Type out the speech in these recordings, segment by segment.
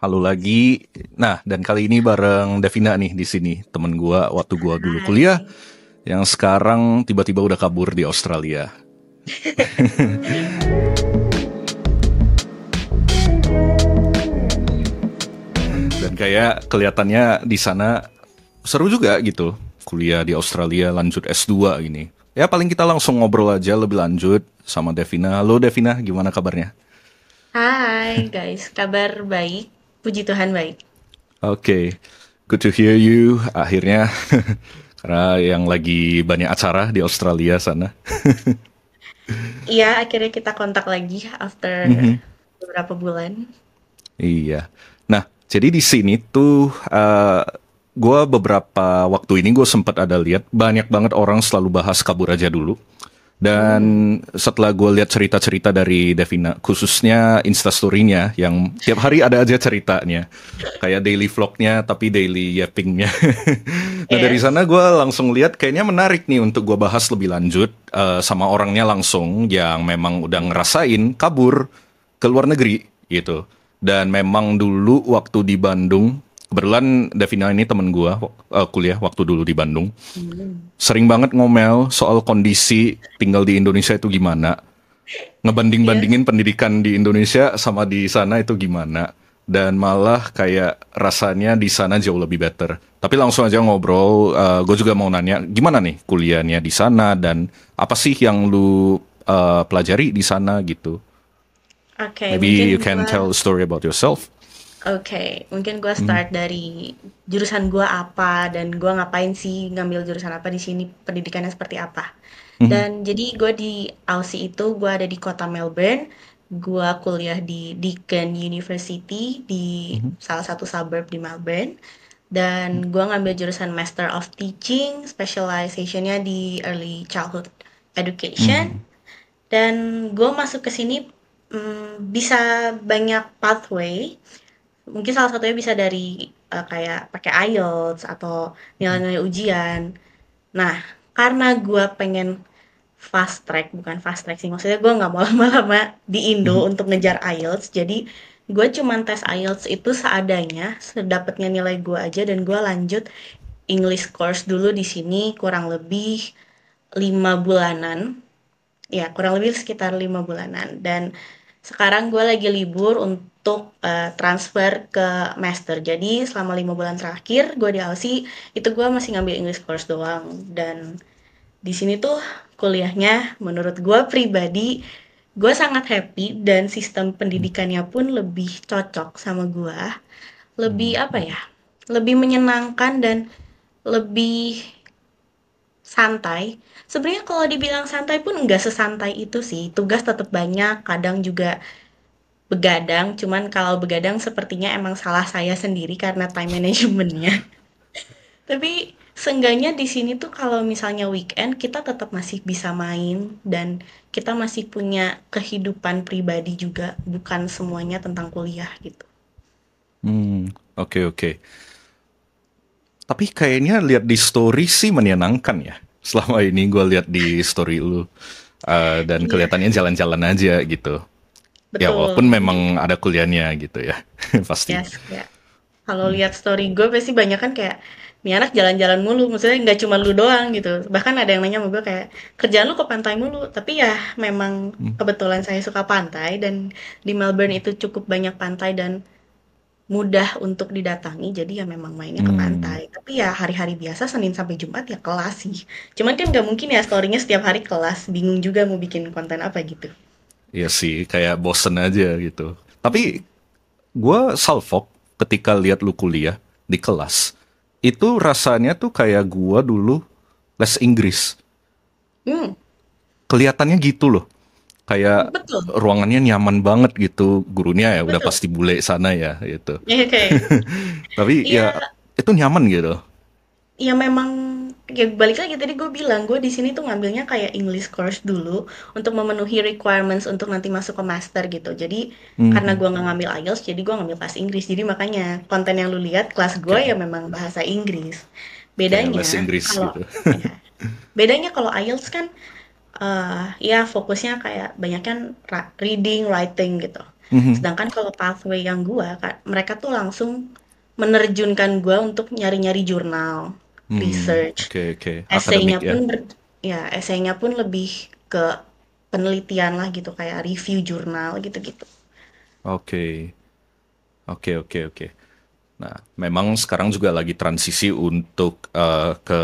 Halo lagi. Nah, dan kali ini bareng Devina nih di sini, temen gua waktu gua dulu kuliah, Hai. yang sekarang tiba-tiba udah kabur di Australia. Dan kayak kelihatannya di sana seru juga gitu, kuliah di Australia lanjut S2 gini. Ya paling kita langsung ngobrol aja lebih lanjut sama Devina. Halo Devina, gimana kabarnya? Hai guys, kabar baik? Puji Tuhan baik. Oke, good to hear you. Akhirnya, karena yang lagi banyak acara di Australia sana. Iya, akhirnya kita kontak lagi after Mhm. beberapa bulan. Iya. Nah, jadi di sini tuh gue beberapa waktu ini gue sempat ada lihat banyak banget orang selalu bahas kabur aja dulu. Dan Hmm, setelah gue lihat cerita-cerita dari Devina, khususnya Instastory-nya yang tiap hari ada aja ceritanya. Kayak daily vlog-nya tapi daily yapping-nya. Nah dari yes. sana gue langsung lihat kayaknya menarik nih untuk gue bahas lebih lanjut sama orangnya langsung yang memang udah ngerasain kabur ke luar negeri gitu. Dan memang dulu waktu di Bandung, kebetulan Devina ini temen gue kuliah waktu dulu di Bandung, Hmm. sering banget ngomel soal kondisi tinggal di Indonesia itu gimana, Yes. ngebanding-bandingin pendidikan di Indonesia sama di sana itu gimana, dan malah kayak rasanya di sana jauh lebih better. Tapi langsung aja ngobrol, gue juga mau nanya gimana nih kuliahnya di sana dan apa sih yang lu pelajari di sana gitu. Oke, Maybe mungkin you can gua tell a story about yourself. mungkin gua start dari jurusan gua apa dan gua ngapain sih ngambil jurusan apa di sini, pendidikannya seperti apa. Mhm, Dan jadi gue di Aussie itu gue ada di kota Melbourne. Gue kuliah di Deakin University di mhm, salah satu suburb di Melbourne. Dan gue ngambil jurusan Master of Teaching, specializationnya di Early Childhood Education. mhm, Dan gue masuk ke sini bisa banyak pathway. Mungkin salah satunya bisa dari kayak pakai IELTS atau nilai-nilai ujian. Nah, karena gue pengen fast track, bukan fast track sih, maksudnya gue nggak mau lama-lama di Indo mhm, untuk ngejar IELTS, jadi gue cuman tes IELTS itu seadanya, sedapatnya nilai gue aja, dan gue lanjut English course dulu di sini kurang lebih 5 bulanan, ya kurang lebih sekitar 5 bulanan, dan sekarang gue lagi libur untuk transfer ke master. Jadi selama 5 bulan terakhir gue di Aussie itu gue masih ngambil English course doang. Dan di sini tuh kuliahnya menurut gue pribadi gue sangat happy dan sistem pendidikannya pun lebih cocok sama gue. Lebih mhm, apa ya? Lebih menyenangkan dan lebih santai. Sebenarnya kalau dibilang santai pun nggak sesantai itu sih. Tugas tetap banyak, kadang juga begadang. Cuman kalau begadang sepertinya emang salah saya sendiri karena time managementnya. Tapi seenggaknya di sini tuh kalau misalnya weekend kita tetap masih bisa main dan kita masih punya kehidupan pribadi juga, bukan semuanya tentang kuliah gitu. hmm, oke oke. Tapi kayaknya lihat di story sih menyenangkan ya. Selama ini gue lihat di story lu. Dan Iya, kelihatannya jalan-jalan aja gitu. Ya betul. walaupun Mungkin memang ada kuliahnya gitu ya. ya Pasti. kayak kalau lihat story gue pasti banyak kan kayak nih anak jalan-jalan mulu, maksudnya nggak cuma lu doang gitu. Bahkan ada yang nanya sama gue kayak kerjaan lu ke pantai mulu, tapi ya memang Hmm. kebetulan saya suka pantai dan di Melbourne itu cukup banyak pantai dan mudah untuk didatangi, jadi ya memang mainnya ke Hmm, pantai. Tapi ya hari-hari biasa Senin sampai Jumat ya kelas sih. Cuman kan nggak mungkin ya story-nya setiap hari kelas, bingung juga mau bikin konten apa gitu. iya sih kayak bosen aja gitu. Tapi gue salfok ketika lihat lu kuliah di kelas. Itu rasanya tuh kayak gue dulu les Inggris. Hmm, Kelihatannya gitu loh. Kayak betul, ruangannya nyaman banget gitu. Gurunya ya udah betul. pasti bule sana ya gitu. Ya kayak Tapi iya, ya itu nyaman gitu. ya memang ya balik lagi tadi gue bilang gue di sini tuh ngambilnya kayak English course dulu untuk memenuhi requirements untuk nanti masuk ke master gitu. Jadi karena Mhm. gue nggak ngambil IELTS, jadi gue ngambil kelas Inggris. Jadi makanya konten yang lu lihat kelas gue ya Kayak memang bahasa Inggris. kayak les Bedanya Inggris kalau gitu. ya, bedanya kalau IELTS kan ya fokusnya kayak banyak kan reading, writing gitu. Mhm. Sedangkan kalau pathway yang gua, mereka tuh langsung menerjunkan gua untuk nyari-nyari jurnal, research, Oke oke, akademik esainya ya. pun ya esainya pun lebih ke penelitian lah gitu, kayak review jurnal gitu-gitu. Oke oke oke oke. Nah, memang sekarang juga lagi transisi untuk ke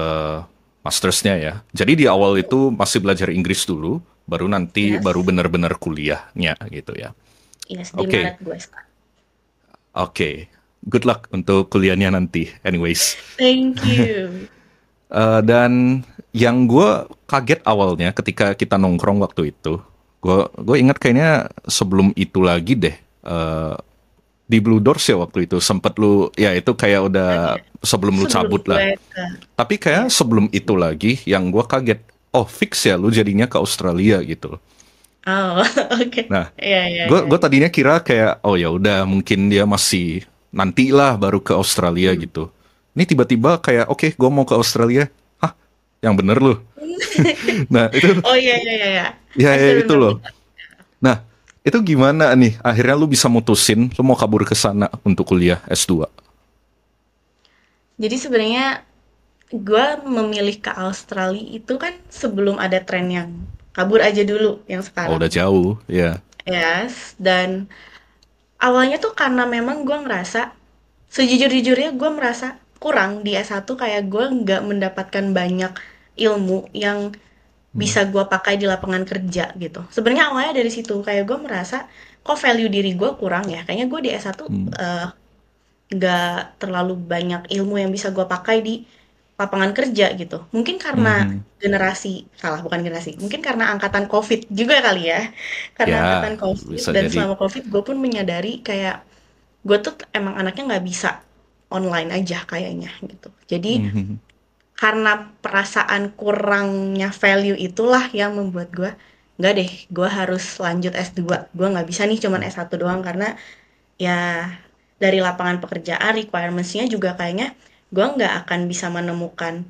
mastersnya ya. Jadi di awal itu masih belajar Inggris dulu, baru nanti baru Yes, benar-benar kuliahnya gitu ya. yes di Oke, Maret gue start. oke. Good luck untuk kuliahnya nanti. Anyways, Thank you. Dan yang gue kaget awalnya ketika kita nongkrong waktu itu, gue ingat kayaknya sebelum itu lagi deh. Di Blue Doors ya waktu itu sempet lu ya itu kayak Oh udah iya, sebelum lu sebelum cabut gue lah. ke Tapi kayak yes. sebelum itu lagi yang gue kaget, oh fix ya lu jadinya ke Australia gitu. Oh, oke. Nah, Iya, iya, gue iya, gue iya. tadinya kira kayak oh ya udah mungkin dia masih nantilah baru ke Australia Hmm. gitu. Ini tiba-tiba kayak oke gue mau ke Australia. Hah, yang bener lu. Nah itu Oh iya, iya, iya, iya. ya, I ya still itu remember loh. that. Nah itu gimana nih? Akhirnya lu bisa mutusin lu mau kabur ke sana untuk kuliah S2. Jadi sebenarnya gue memilih ke Australia itu kan sebelum ada tren yang kabur aja dulu yang Oh udah sekarang. jauh ya. Yes, dan awalnya tuh karena memang gue ngerasa, sejujur-jujurnya gue merasa kurang di S1 kayak gue nggak mendapatkan banyak ilmu yang Hmm. bisa gue pakai di lapangan kerja gitu. Sebenarnya awalnya dari situ kayak gue merasa kok value diri gue kurang ya. Kayaknya gue di S1 Hmm. nggak terlalu banyak ilmu yang bisa gue pakai di lapangan kerja gitu. Mungkin karena Mhm. generasi, salah bukan generasi, mungkin karena angkatan COVID juga kali ya. Karena Ya, angkatan COVID bisa dan jadi. selama COVID gue pun menyadari kayak gue tuh emang anaknya nggak bisa online aja kayaknya gitu. Jadi Mhm. karena perasaan kurangnya value itulah yang membuat gue nggak deh, gue harus lanjut S2. Gue nggak bisa nih cuman S1 doang karena ya dari lapangan pekerjaan requirements-nya juga kayaknya gue nggak akan bisa menemukan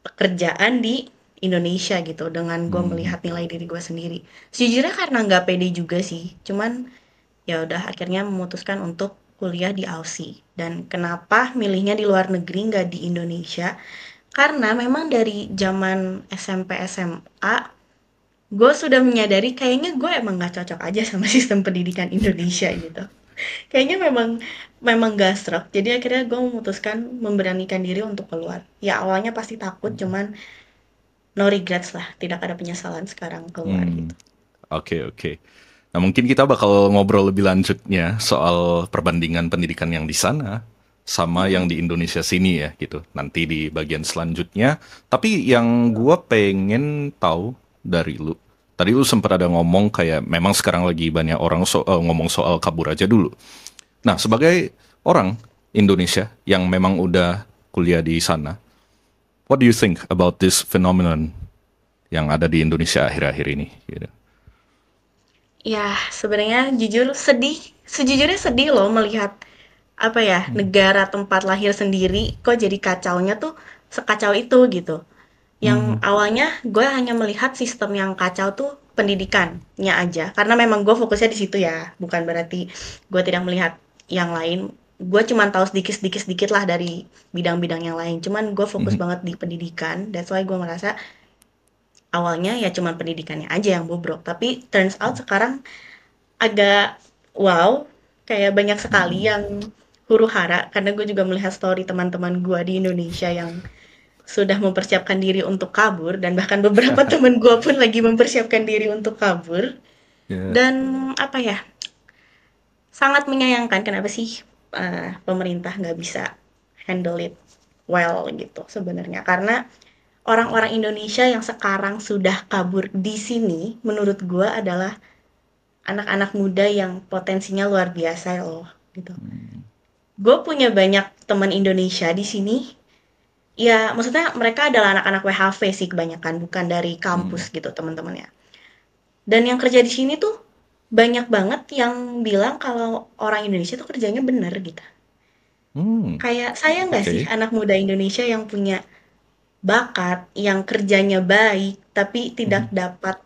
pekerjaan di Indonesia gitu dengan gue Mhm. melihat nilai diri gue sendiri. Sejujurnya karena nggak pede juga sih, cuman ya udah akhirnya memutuskan untuk kuliah di Aussie. Dan kenapa milihnya di luar negeri nggak di Indonesia? Karena memang dari zaman SMP SMA gue sudah menyadari kayaknya gue emang nggak cocok aja sama sistem pendidikan Indonesia gitu. Kayaknya memang memang gak stroke. Jadi akhirnya gue memutuskan memberanikan diri untuk keluar. Ya awalnya pasti takut, cuman no regrets lah. Tidak ada penyesalan sekarang keluar Hmm. gitu. Oke, oke. Nah, mungkin kita bakal ngobrol lebih lanjutnya soal perbandingan pendidikan yang di sana sama yang di Indonesia sini ya gitu. Nanti di bagian selanjutnya. Tapi yang gua pengen tahu dari lu. Tadi lu sempat ada ngomong kayak memang sekarang lagi banyak orang ngomong soal kabur aja dulu. Nah, Yes. sebagai orang Indonesia yang memang udah kuliah di sana, what do you think about this phenomenon yang ada di Indonesia akhir-akhir ini? Gitu. Ya sebenarnya jujur sedih. Sejujurnya sedih loh melihat apa ya negara tempat lahir sendiri kok jadi kacaunya tuh sekacau itu gitu. Yang Hmm. awalnya gue hanya melihat sistem yang kacau tuh pendidikannya aja. Karena memang gue fokusnya di situ ya. Bukan berarti gue tidak melihat yang lain. Gue cuma tahu sedikit-sedikit lah dari bidang-bidang yang lain. Cuman gue fokus Mhm. banget di pendidikan. That's why gue ngerasa awalnya ya cuma pendidikannya aja yang bobrok. Tapi turns out sekarang agak wow. Kayak banyak sekali Mhm. yang huru hara. Karena gue juga melihat story teman-teman gue di Indonesia yang sudah mempersiapkan diri untuk kabur dan bahkan beberapa temen gue pun lagi mempersiapkan diri untuk kabur Ya. dan apa ya sangat menyayangkan kenapa sih pemerintah nggak bisa handle it well gitu sebenarnya karena orang-orang Indonesia yang sekarang sudah kabur di sini menurut gue adalah anak-anak muda yang potensinya luar biasa loh gitu. Gue punya banyak teman Indonesia di sini. Ya, maksudnya mereka adalah anak-anak WHV sih kebanyakan, bukan dari kampus Hmm. gitu teman-temannya. Dan yang kerja di sini tuh banyak banget yang bilang kalau orang Indonesia tuh kerjanya bener gitu. Hmm. Kayak saya nggak sih Oke. anak muda Indonesia yang punya bakat, yang kerjanya baik, tapi tidak Mhm. dapat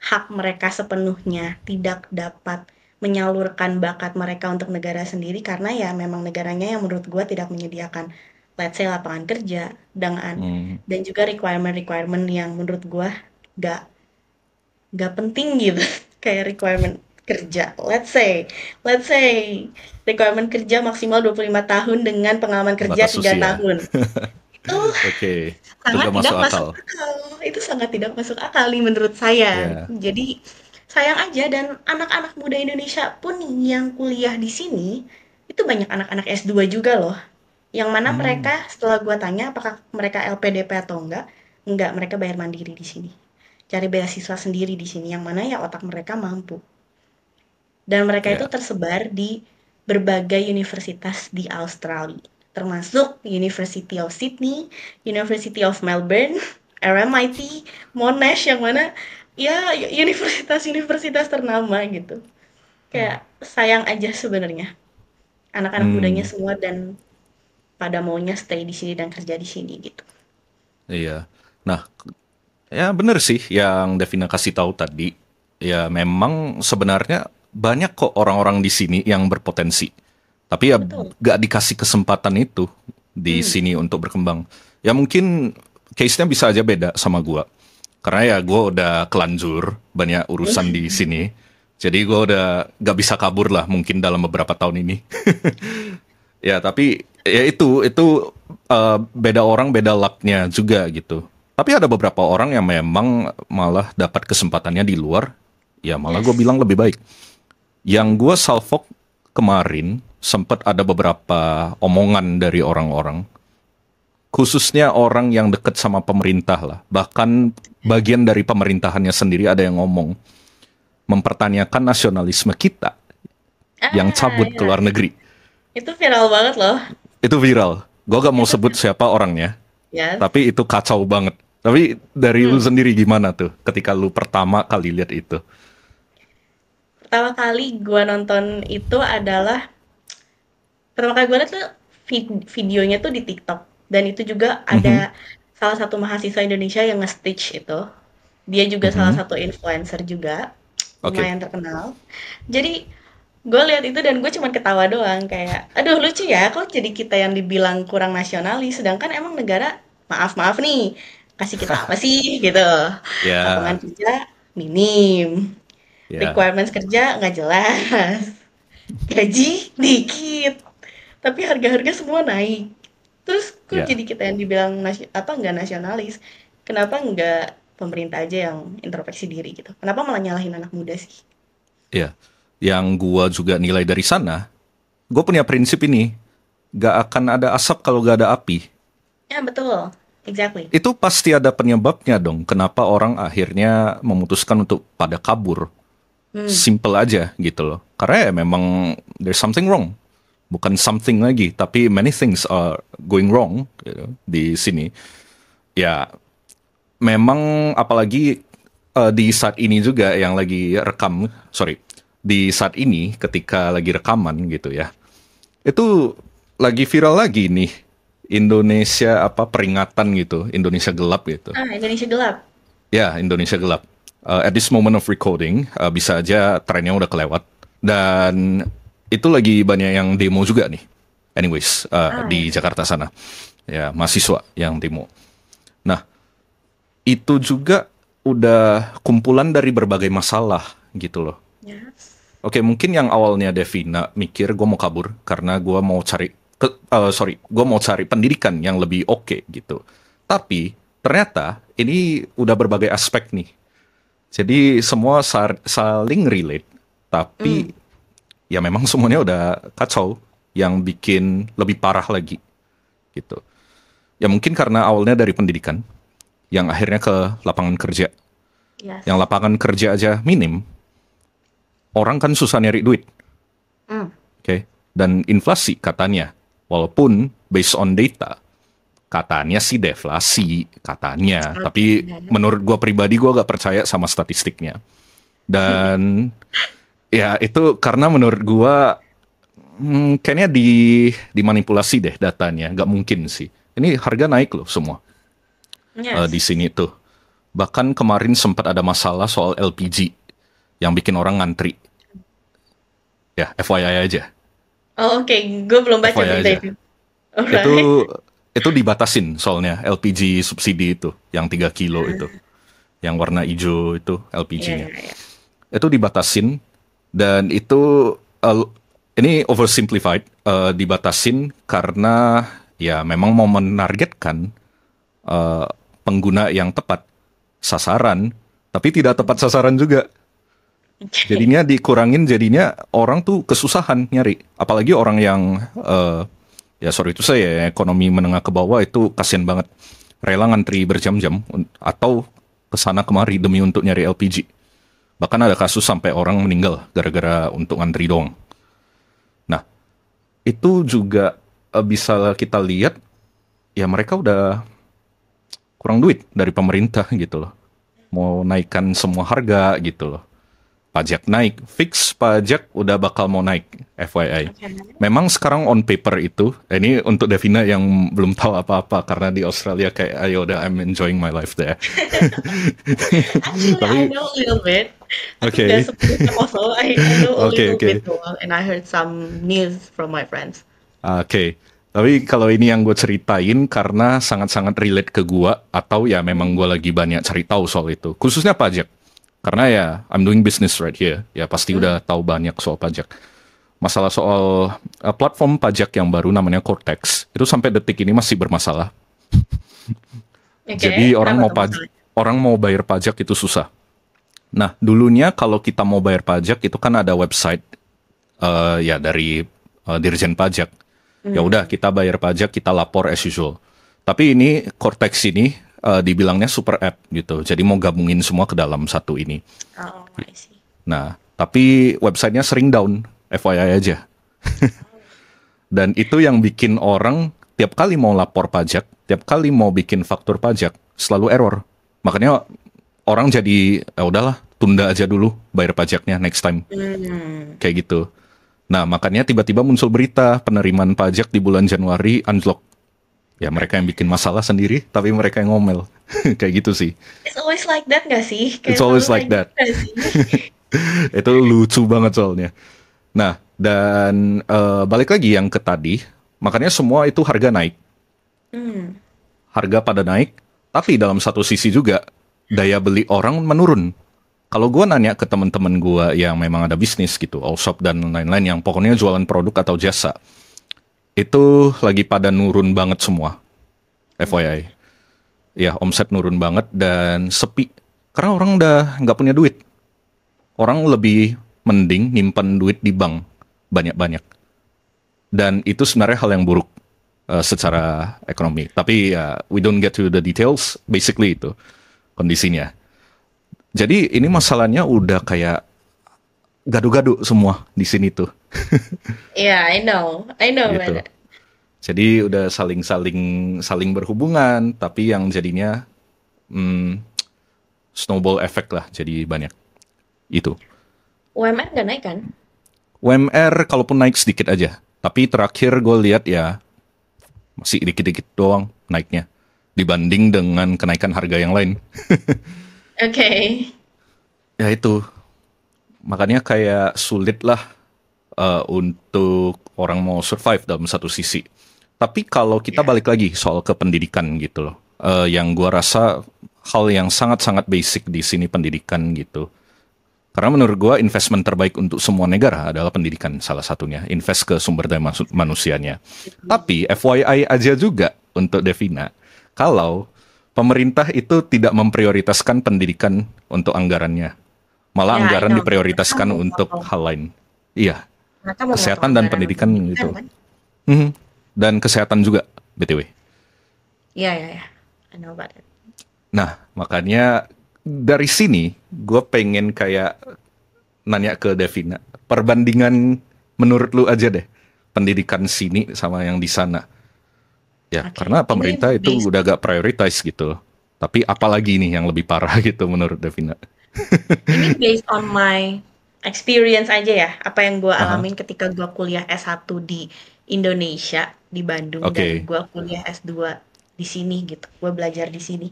hak mereka sepenuhnya, tidak dapat menyalurkan bakat mereka untuk negara sendiri karena ya memang negaranya yang menurut gue tidak menyediakan let's say lapangan kerja Hmm, dan juga requirement yang menurut gue gak gak penting gitu kayak requirement kerja let's say requirement kerja maksimal 25 tahun dengan pengalaman kerja batas 3 usia. tahun itu Oke, itu sangat gak tidak masuk masuk akal. akal. Itu sangat tidak masuk akal nih menurut saya. Ya. Jadi sayang aja dan anak-anak muda Indonesia pun yang kuliah di sini itu banyak anak-anak S2 juga loh. Yang mana Hmm, mereka setelah gua tanya apakah mereka LPDP atau enggak mereka bayar mandiri di sini. Cari beasiswa sendiri di sini yang mana ya otak mereka mampu. Dan mereka itu ya. tersebar di berbagai universitas di Australia, termasuk University of Sydney, University of Melbourne, RMIT, Monash yang mana ya universitas-universitas ternama gitu. Kayak sayang aja sebenarnya anak-anak mudanya Hmm, semua dan pada maunya stay di sini dan kerja di sini gitu. iya. Nah, ya bener sih yang Devina kasih tahu tadi. Ya memang sebenarnya banyak kok orang-orang di sini yang berpotensi. Tapi ya Betul. gak dikasih kesempatan itu di Hmm. sini untuk berkembang. Ya mungkin case-nya bisa aja beda sama gua. Karena ya gua udah kelanjur banyak urusan di sini. Jadi gua udah gak bisa kabur lah mungkin dalam beberapa tahun ini. Ya tapi ya itu beda orang beda lucknya juga gitu. Tapi ada beberapa orang yang memang malah dapat kesempatannya di luar. Ya malah gue Yes. bilang lebih baik. Yang Hmm. gue salfok kemarin sempat ada beberapa omongan dari orang-orang, khususnya orang yang dekat sama pemerintah lah. Bahkan bagian dari pemerintahannya sendiri ada yang ngomong mempertanyakan nasionalisme kita yang Ah, cabut ke ya. luar negeri. Itu viral banget loh. Itu viral. Gue gak mau Itu sebut siapa orangnya, ya. tapi itu kacau banget. Tapi dari lu Hmm. sendiri gimana tuh ketika lu pertama kali lihat itu? Pertama kali gua nonton itu adalah pertama kali gue liat tuh videonya tuh di TikTok dan itu juga Mhm, ada salah satu mahasiswa Indonesia yang nge-stitch itu. Dia juga salah mhm. satu influencer juga, Oke. lumayan terkenal. Jadi gue lihat itu dan gue cuma ketawa doang kayak, aduh lucu ya, kok jadi kita yang dibilang kurang nasionalis, sedangkan emang negara maaf maaf nih kasih kita apa sih gitu, lapangan Ya, kerja minim, ya, requirements kerja nggak jelas, gaji dikit, tapi harga-harga semua naik. Terus kok ya, jadi kita yang dibilang nggak nasionalis? Kenapa nggak pemerintah aja yang introspeksi diri gitu? Kenapa malah nyalahin anak muda sih? ya. Yang gua juga nilai dari sana, gue punya prinsip ini, gak akan ada asap kalau gak ada api. Ya betul, exactly. Itu pasti ada penyebabnya dong. Kenapa orang akhirnya memutuskan untuk pada kabur? Hmm. Simple aja gitu loh. Karena ya memang there's something wrong. Bukan something lagi, tapi many things are going wrong gitu, di sini. Ya memang apalagi di saat ini juga yang lagi rekam, sorry, di saat ini ketika lagi rekaman gitu ya, itu lagi viral lagi nih Indonesia apa peringatan gitu, Indonesia gelap gitu. Ah, Indonesia gelap. Ya, Indonesia gelap. At this moment of recording, bisa aja trennya udah kelewat. Dan itu lagi banyak yang demo juga nih. Anyways, Ah, di ya. Jakarta sana. Ya, mahasiswa yang demo. Nah, itu juga udah kumpulan dari berbagai masalah gitu loh. Yes. Oke, mungkin yang awalnya Devina mikir gue mau kabur karena gue mau cari gue mau cari pendidikan yang lebih oke gitu. Tapi ternyata ini udah berbagai aspek nih. Jadi semua saling relate, Hmm. tapi ya memang semuanya udah kacau yang bikin lebih parah lagi gitu. Ya mungkin karena awalnya dari pendidikan yang akhirnya ke lapangan kerja. Yang Yes. lapangan kerja aja minim, orang kan susah nyari duit. Hmm. Oke, dan inflasi katanya, walaupun based on data, katanya sih deflasi, katanya. Tapi Oke. menurut gua pribadi, gua gak percaya sama statistiknya. Dan ya itu karena menurut gua kayaknya dimanipulasi deh datanya, gak mungkin sih. Ini harga naik loh semua di Yes. sini tuh. Bahkan kemarin sempat ada masalah soal LPG yang bikin orang ngantri. Ya, FYI aja. Oh, oke, gue belum baca FYI berita aja. itu. Itu Alright. itu dibatasin soalnya LPG subsidi itu yang 3 kilo itu. Yang warna hijau itu Iya, LPG-nya. iya, iya. Itu dibatasin dan itu eh, ini oversimplified, dibatasin karena ya memang mau menargetkan eh, pengguna yang tepat sasaran, tapi tidak tepat sasaran juga. Oke. Jadinya dikurangin, jadinya orang tuh kesusahan nyari. Apalagi orang yang ya sorry itu saya ekonomi menengah ke bawah itu kasihan banget. Rela ngantri berjam-jam atau kesana kemari demi untuk nyari LPG. Bahkan ada kasus sampai orang meninggal gara-gara untuk ngantri doang. Nah, itu juga bisa kita lihat ya mereka udah kurang duit dari pemerintah gitu loh. Mau naikkan semua harga gitu loh. Pajak naik, fix pajak udah bakal mau naik, FYI. Oke. Memang sekarang on paper itu, ini untuk Devina yang belum tahu apa-apa karena di Australia kayak ayo udah I'm enjoying my life there. Actually, I Tapi know a little bit. Aku nggak oke, sepenuhnya kosong. I know a oke, little oke. bit doang, and I heard some news from my friends. Oke. Tapi kalau ini yang gue ceritain karena sangat-sangat relate ke gue atau ya memang gue lagi banyak cari tahu soal itu. Khususnya pajak. Karena ya I'm doing business right here. Ya pasti Hmm. udah tahu banyak soal pajak. Masalah soal platform pajak yang baru namanya Cortex itu sampai detik ini masih bermasalah. Oke, Jadi kenapa tuh masalahnya? orang mau bayar pajak itu susah. Nah, dulunya kalau kita mau bayar pajak itu kan ada website ya dari Dirjen Pajak. Ya udah Hmm. kita bayar pajak, kita lapor as usual. Tapi ini Cortex ini dibilangnya super app gitu. Jadi mau gabungin semua ke dalam satu ini. Oh, I see. Nah, tapi websitenya sering down, FYI aja. Dan itu yang bikin orang tiap kali mau lapor pajak, tiap kali mau bikin faktur pajak, selalu error. Makanya orang jadi, ya udahlah, tunda aja dulu bayar pajaknya next time. Hmm. Kayak gitu. Nah, makanya tiba-tiba muncul berita penerimaan pajak di bulan Januari unlock. Ya, mereka yang bikin masalah sendiri, tapi mereka yang ngomel. Kayak gitu sih. It's always like that nggak sih? It's Kayak selalu always like kayak gitu that. nggak sih? Itu lucu banget soalnya. Nah, dan balik lagi yang ke tadi, makanya semua itu harga naik. Hmm. Harga pada naik, tapi dalam satu sisi juga daya beli orang menurun. Kalau gue nanya ke teman-teman gue yang memang ada bisnis gitu, all shop dan lain-lain yang pokoknya jualan produk atau jasa, itu lagi pada nurun banget semua, FYI. Ya, omset nurun banget dan sepi. Karena orang udah nggak punya duit. Orang lebih mending nyimpen duit di bank banyak-banyak. Dan itu sebenarnya hal yang buruk secara ekonomi. Tapi ya, we don't get to the details, basically itu kondisinya. Jadi ini masalahnya udah kayak gado-gado semua di sini tuh, Yeah, I know about gitu. it. Jadi udah saling-saling saling berhubungan, tapi yang jadinya hmm, snowball effect lah, jadi banyak itu. UMR nggak naik kan? UMR kalaupun naik sedikit aja, tapi terakhir gue lihat ya masih dikit-dikit doang naiknya dibanding dengan kenaikan harga yang lain. Oke. Ya itu, makanya kayak sulit lah untuk orang mau survive dalam satu sisi. Tapi kalau kita Ya. balik lagi soal ke pendidikan gitu loh, yang gua rasa hal yang sangat-sangat basic di sini pendidikan gitu. Karena menurut gua investment terbaik untuk semua negara adalah pendidikan salah satunya, invest ke sumber daya manusianya. Tapi FYI aja juga untuk Devina, kalau pemerintah itu tidak memprioritaskan pendidikan untuk anggarannya, malah Ya, I anggaran know. Mereka diprioritaskan mau untuk potong, hal lain. Iya, mereka mau potong kesehatan dan anggaran untuk pendidikan pendidikan gitu. kan? Mhm. Dan kesehatan juga, BTW. Iya, iya, iya. I know about it. Nah, makanya dari sini gue pengen kayak nanya ke Devina, perbandingan menurut lu aja deh, pendidikan sini sama yang di sana. Ya, Oke, karena ini pemerintah itu based udah gak prioritize gitu loh. Tapi apalagi nih yang lebih parah gitu menurut Devina. ini based on my experience aja ya, apa yang gue Aha, alamin ketika gue kuliah S1 di Indonesia, di Bandung, dan oke. gue kuliah S2 di sini gitu. Gue belajar di sini.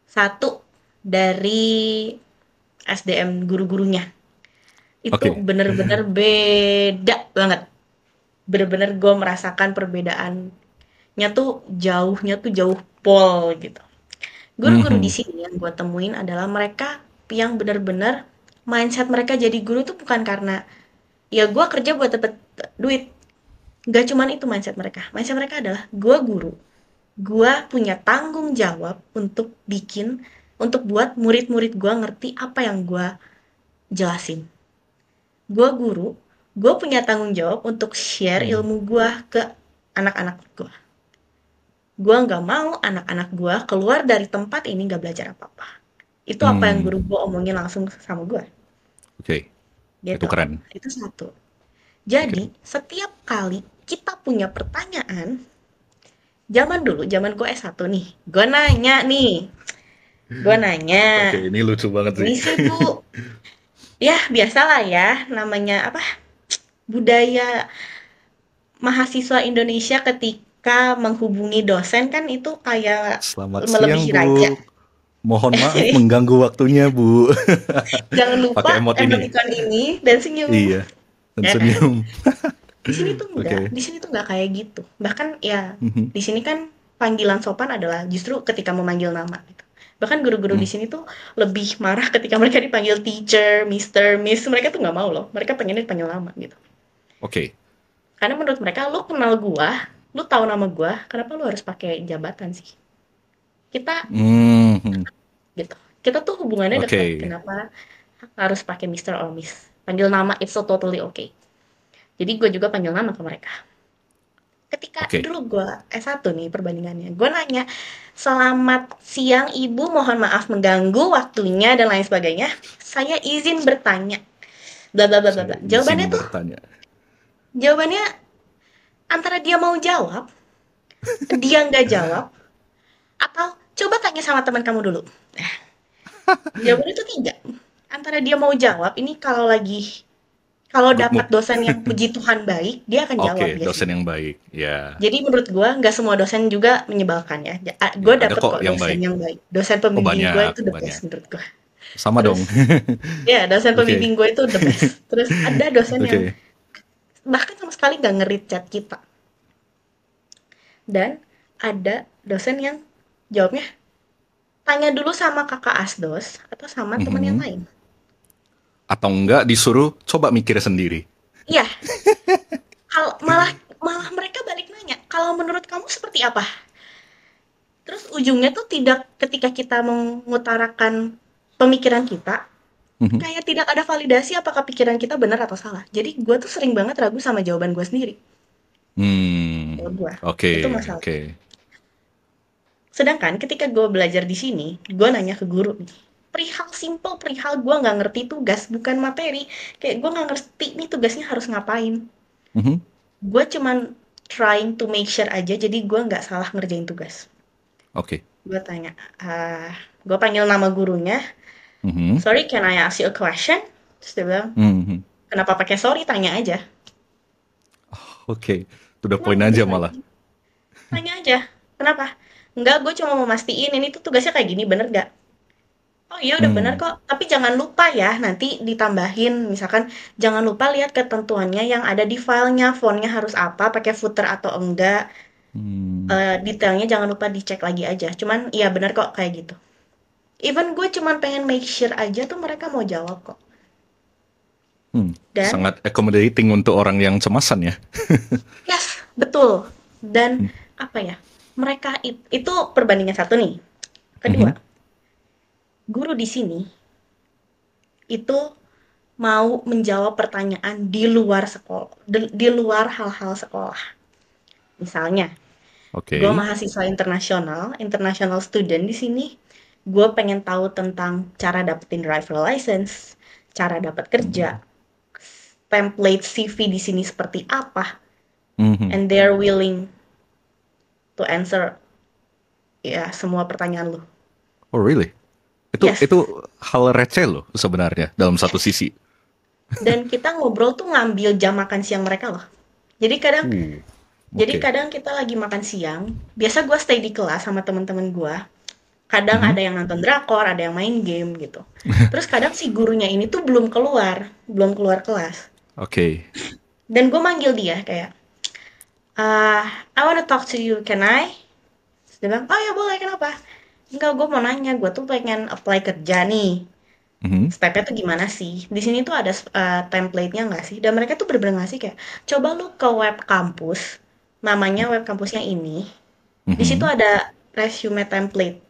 Satu, dari SDM guru-gurunya. Itu Oke. bener-bener beda banget. Bener-bener gue merasakan perbedaannya tuh jauh pol gitu. Guru-guru di Mhm. sini yang gue temuin adalah mereka yang bener-bener mindset mereka jadi guru tuh bukan karena ya gue kerja buat dapet duit. Gak cuman itu mindset mereka. Mindset mereka adalah gue guru. Gue punya tanggung jawab untuk buat murid-murid gue ngerti apa yang gue jelasin. Gue guru, gue punya tanggung jawab untuk share Hmm. ilmu gue ke anak-anak gue. Gue nggak mau anak-anak gue keluar dari tempat ini nggak belajar apa-apa. Itu apa yang Hmm. guru gue omongin langsung sama gue. Oke. Itu Gitu. keren. Itu satu. Oke. Jadi, setiap kali kita punya pertanyaan, zaman dulu, zaman gue S1 nih, gue nanya, Oke, ini lucu banget sih. ini sih bu, ya biasalah ya, namanya apa, budaya mahasiswa Indonesia ketika menghubungi dosen kan itu kayak Selamat siang, melebihi raja. Bu. Mohon maaf mengganggu waktunya, Bu. Jangan lupa Pakai emot ini. emoticon ini dan senyum. Iya, dan Ya kan? senyum. Oke. Di sini tuh enggak kayak gitu. Bahkan ya Mhm. di sini kan panggilan sopan adalah justru ketika memanggil nama gitu. Bahkan guru-guru di Hmm. sini tuh lebih marah ketika mereka dipanggil teacher, Mister, Miss. Mereka tuh nggak mau loh. Mereka pengennya dipanggil nama gitu. Oke. Karena menurut mereka, lu kenal gua, lu tahu nama gua, kenapa lu harus pakai jabatan sih? Kita Mhm. gitu. Kita tuh hubungannya dekat. Oke. Kenapa harus pakai Mister or Miss? Panggil nama it's so totally okay. Jadi gue juga panggil nama ke mereka. Ketika Oke. dulu gue S1 nih perbandingannya, gue nanya, "Selamat siang Ibu, mohon maaf mengganggu waktunya dan lain sebagainya. Saya izin bertanya." Bla bla bla bla Saya bla. izin bertanya. Jawabannya antara dia mau jawab, dia nggak jawab, atau coba tanya sama teman kamu dulu. Jawabannya itu tiga. Antara dia mau jawab, ini kalau Good dapat mood. dosen yang puji Tuhan baik, dia akan jawab Oke, dosen biasanya. yang baik. Ya. Jadi menurut gue nggak semua dosen juga menyebalkan ya. Gue Ya, ada dapet kok kok yang dosen baik. yang baik. Dosen Oh, pembimbing gue banyak, itu the banyak. best menurut gue. Sama dong. Terus ya dosen Oke. pembimbing gue itu the best. Terus ada dosen yang Oke. bahkan sama sekali nggak ngerit chat kita. Dan ada dosen yang jawabnya tanya dulu sama kakak asdos atau sama teman yang Mhm. lain. Atau enggak disuruh coba mikir sendiri. Iya, kalau malah malah mereka balik nanya, kalau menurut kamu seperti apa? Terus ujungnya tuh tidak ketika kita mengutarakan pemikiran kita, Mhm. kayak tidak ada validasi apakah pikiran kita benar atau salah. Jadi gue tuh sering banget ragu sama jawaban gue sendiri. Hmm. Kalau gue, Oke, itu masalah. oke. Sedangkan ketika gue belajar di sini, gue nanya ke guru nih, perihal gue nggak ngerti tugas, bukan materi. Kayak gue nggak ngerti nih tugasnya harus ngapain. Mhm. Gue cuman trying to make sure aja, jadi gue nggak salah ngerjain tugas. Oke. Gue tanya, gue panggil nama gurunya, Mhm. sorry can I ask you a question? Terus dia bilang, Mhm. kenapa pakai sorry, tanya aja. Oke. To the point Kenapa pakai aja sorry? malah. Tanya aja. Kenapa? Enggak, gue cuma mau mastiin ini tuh tugasnya kayak gini, bener gak? Oh iya udah bener Hmm. kok, tapi jangan lupa ya, nanti ditambahin, misalkan jangan lupa lihat ketentuannya yang ada di filenya, fontnya harus apa, pakai footer atau enggak, Hmm. detailnya jangan lupa dicek lagi aja. Cuman iya bener kok kayak gitu. Even gue cuman pengen make sure aja tuh mereka mau jawab kok. Hmm. Dan, Sangat accommodating untuk orang yang cemasan ya. yes, betul. Dan, Hmm. apa ya, mereka itu perbandingan satu nih. Kedua, Mhm. guru di sini itu mau menjawab pertanyaan di luar sekolah, di luar hal-hal sekolah. Misalnya, gue Oke. mahasiswa international student di sini. Gue pengen tahu tentang cara dapetin driver license, cara dapat kerja, Mhm. template CV di sini seperti apa, Mhm. and they're willing to answer ya semua pertanyaan lu. Oh really? Itu Yes, hal receh loh sebenarnya dalam satu yes. sisi. Dan kita ngobrol tuh ngambil jam makan siang mereka loh. Jadi kadang Jadi Oke. kadang kita lagi makan siang, biasa gue stay di kelas sama teman-teman gue. Kadang Mhm. ada yang nonton drakor, ada yang main game gitu. Terus kadang si gurunya ini tuh belum keluar kelas. Oke. Dan gue manggil dia kayak, I wanna talk to you, can I? Terus dia bilang, oh ya boleh, kenapa? Enggak, gue mau nanya, gue tuh pengen apply kerja nih. Mhm. Stepnya tuh gimana sih? Di sini tuh ada template-nya nggak sih? Dan mereka tuh bener-bener ngasih kayak, coba lu ke web kampus, namanya web kampusnya ini. Di situ Mhm. ada resume template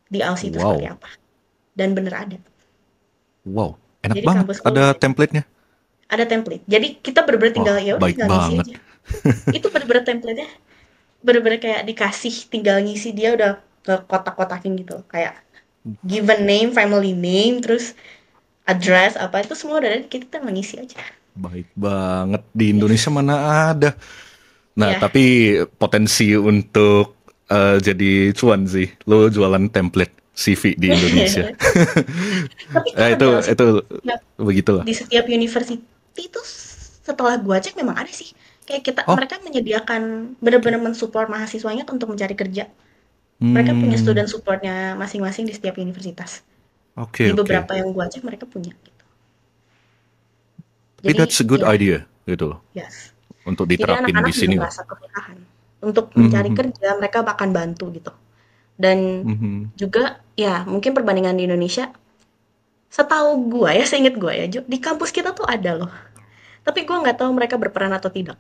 di Aussie itu seperti Wow. apa. Dan bener ada. Wow. Enak Jadi banget. kampus gue Ada lumayan. template-nya. Ada template. Jadi kita bener-bener tinggal Wah, ya udah baik tinggal ngisi banget. aja. Itu bener-bener template-nya bener-bener kayak dikasih tinggal ngisi dia udah ke kotak-kotakin gitu. Kayak given name, family name, terus address apa itu semua udah ada kita tinggal ngisi aja. Baik banget. Di Indonesia Yes. mana ada. Nah, Iya. tapi potensi untuk jadi cuan sih. Lo jualan template CV di Indonesia. Tapi Ya itu ada setiap begitulah. di setiap university itu setelah gua cek memang ada sih. Kayak Oh, mereka menyediakan benar-benar mensupport mahasiswanya untuk mencari kerja. Mereka punya hmm, student supportnya masing-masing di setiap universitas. oke Di oke. beberapa yang gua cek mereka punya gitu. Tapi Jadi that's a good ya, idea gitu loh yes. untuk Jadi diterapin di anak-anak juga sini loh. merasa keberkahan. Untuk mencari Mhm, kerja mereka bahkan bantu gitu. Dan mhm. juga ya mungkin perbandingan di Indonesia, setahu gua ya, seinget gua ya, di kampus kita tuh ada loh. Tapi gua nggak tahu mereka berperan atau tidak.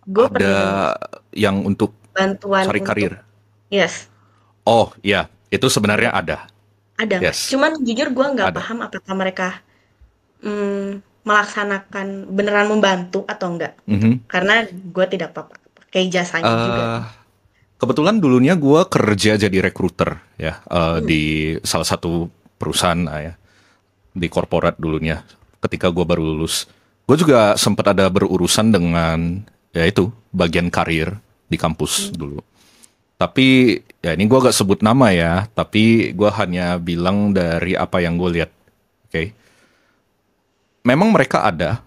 Gue Ada pernah dengar yang untuk bantuan cari untuk, karir. yes, Oh iya, itu sebenarnya ada. ada. Ada nggak? Yes, Cuman jujur gue nggak ada. paham apakah mereka melaksanakan beneran membantu atau enggak gitu. Mhm. Karena gue tidak pakai jasanya juga Eh, kan. kebetulan dulunya gue kerja jadi recruiter ya Hmm, di salah satu perusahaan ya di korporat dulunya. Ketika gue baru lulus, gue juga sempat ada berurusan dengan ya itu bagian karir di kampus hmm, dulu. Tapi ya ini gue gak sebut nama ya, tapi gue hanya bilang dari apa yang gue lihat. Oke, memang mereka ada,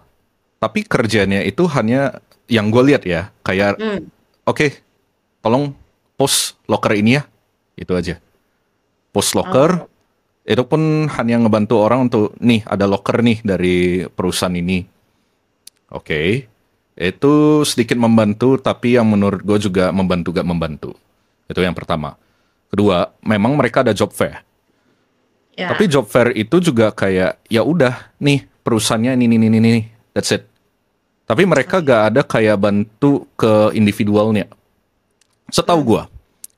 tapi kerjanya itu hanya yang gue lihat ya, kayak hmm. oke, tolong post locker ini ya, itu aja. Post locker Oh, itu pun hanya ngebantu orang untuk nih ada locker nih dari perusahaan ini. Oke, itu sedikit membantu, tapi yang menurut gue juga membantu gak membantu. Itu yang pertama. Kedua, memang mereka ada job fair. Tapi ya, job fair itu juga kayak ya udah nih perusahaannya ini, that's it. Tapi mereka oke. gak ada kayak bantu ke individualnya. Setahu Hmm. gua,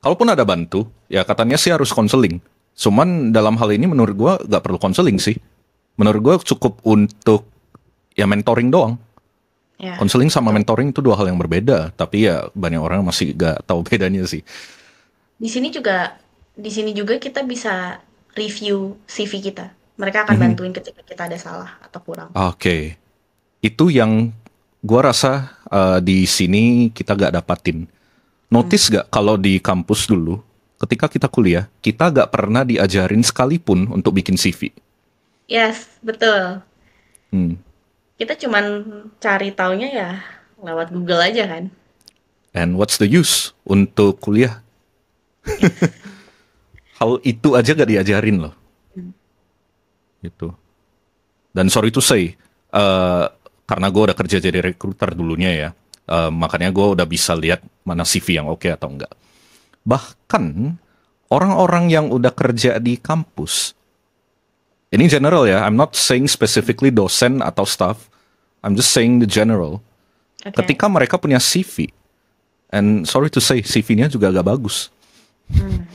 kalaupun ada bantu, ya katanya sih harus konseling. Cuman dalam hal ini menurut gua gak perlu konseling sih. Menurut gua cukup untuk ya mentoring doang. Ya, Konseling sama betul. mentoring itu dua hal yang berbeda. Tapi ya banyak orang masih gak tahu bedanya sih. Di sini juga, di sini juga kita bisa review CV kita. Mereka akan Mhm. bantuin ketika kita ada salah atau kurang. Oke, itu yang gua rasa di sini kita gak dapatin. Hmm. Notice gak kalau di kampus dulu, ketika kita kuliah, kita gak pernah diajarin sekalipun untuk bikin CV. Yes, betul. Hmm. Kita cuman cari taunya ya lewat Google aja kan. And what's the use untuk kuliah? Yes. Hal itu aja gak diajarin loh, Hmm. gitu. Dan sorry to say, eh, karena gue udah kerja jadi recruiter dulunya ya, makanya gue udah bisa lihat mana CV yang oke atau enggak. Bahkan orang-orang yang udah kerja di kampus, ini general ya, I'm not saying specifically dosen atau staff, I'm just saying the general. Oke. Ketika mereka punya CV, and sorry to say, CV-nya juga agak bagus. Hmm.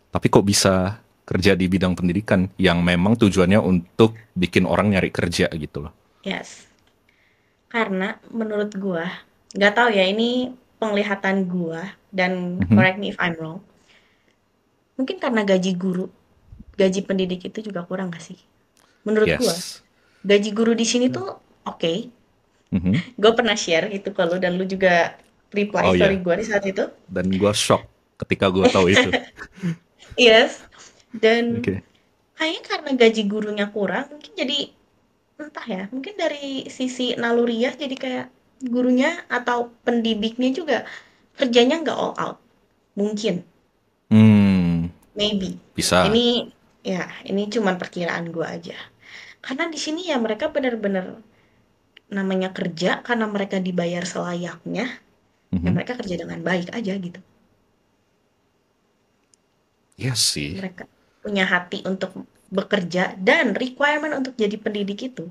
Tapi kok bisa kerja di bidang pendidikan yang memang tujuannya untuk bikin orang nyari kerja gitu loh. Yes. Karena menurut gua, nggak tahu ya ini penglihatan gua dan Mhm. correct me if I'm wrong. Mungkin karena gaji guru, gaji pendidik itu juga kurang gak sih? Menurut gua, Yes. gaji guru di sini tuh oke. Mhm. Gue pernah share itu ke lu dan lu juga reply Oh story ya, gua di saat itu. dan gue shock ketika gue tahu itu. Yes. Dan Oke. kayaknya karena gaji gurunya kurang, mungkin jadi entah ya, mungkin dari sisi naluriah jadi kayak gurunya atau pendidiknya juga kerjanya nggak all out. Mungkin. Hmm, Maybe. bisa. Ini ya, ini cuman perkiraan gue aja. Karena di sini ya mereka benar-benar namanya kerja karena mereka dibayar selayaknya, ya Mhm. mereka kerja dengan baik aja gitu. Iya sih. Mereka punya hati untuk bekerja dan requirement untuk jadi pendidik itu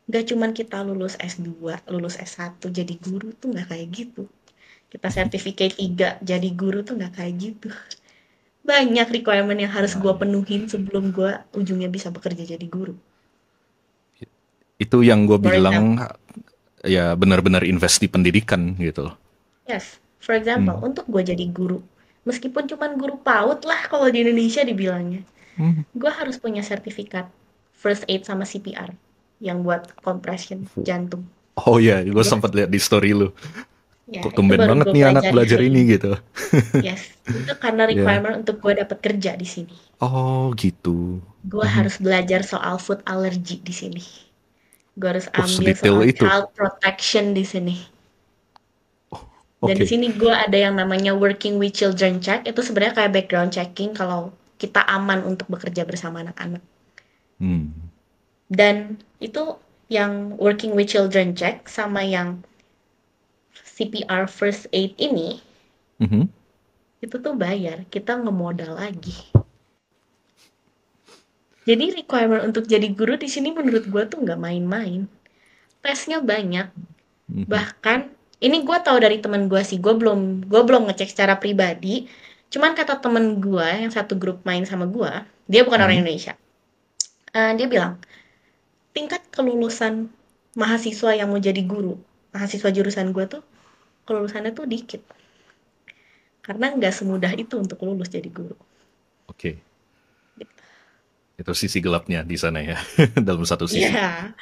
nggak cuman kita lulus S2, lulus S1 jadi guru tuh nggak kayak gitu. Kita sertifikat 3 jadi guru tuh nggak kayak gitu. Banyak requirement yang harus gue Banyak. penuhin sebelum gue ujungnya bisa bekerja jadi guru. Itu yang gue For example, bilang ya benar-benar invest di pendidikan gitu loh. yes, for example, Hmm. untuk gue jadi guru, meskipun cuman guru PAUD lah kalau di Indonesia dibilangnya, Hmm. gue harus punya sertifikat first aid sama CPR yang buat compression jantung. Oh iya, gue Gue sempat lihat di story lu. ya Kok itu tumben baru banget gue nih anak pelajari belajar hari ini ini. gitu. Yes, itu karena Ya. requirement untuk gue dapat kerja di sini. Oh gitu. Gue Mhm. harus belajar soal food allergy di sini. Gue harus Oh ambil sedetail soal itu. child protection di sini. Dan di Oke. sini gue ada yang namanya working with children check. Itu sebenarnya kayak background checking kalau kita aman untuk bekerja bersama anak-anak. Hmm. Dan itu yang working with children check sama yang CPR first aid ini, Mhm. itu tuh bayar. Kita ngemodal lagi. Jadi requirement untuk jadi guru di sini menurut gue tuh nggak main-main. Tesnya banyak. Mhm. Bahkan ini gue tahu dari temen gue sih, gue belum ngecek secara pribadi. Cuman kata temen gue yang satu grup main sama gue, dia bukan orang Mhm. Indonesia. Dia bilang tingkat kelulusan mahasiswa yang mau jadi guru, mahasiswa jurusan gue tuh kelulusannya tuh dikit. Karena nggak semudah itu untuk lulus jadi guru. Oke. Gitu. Itu sisi gelapnya di sana ya. Dalam satu sisi. Iya,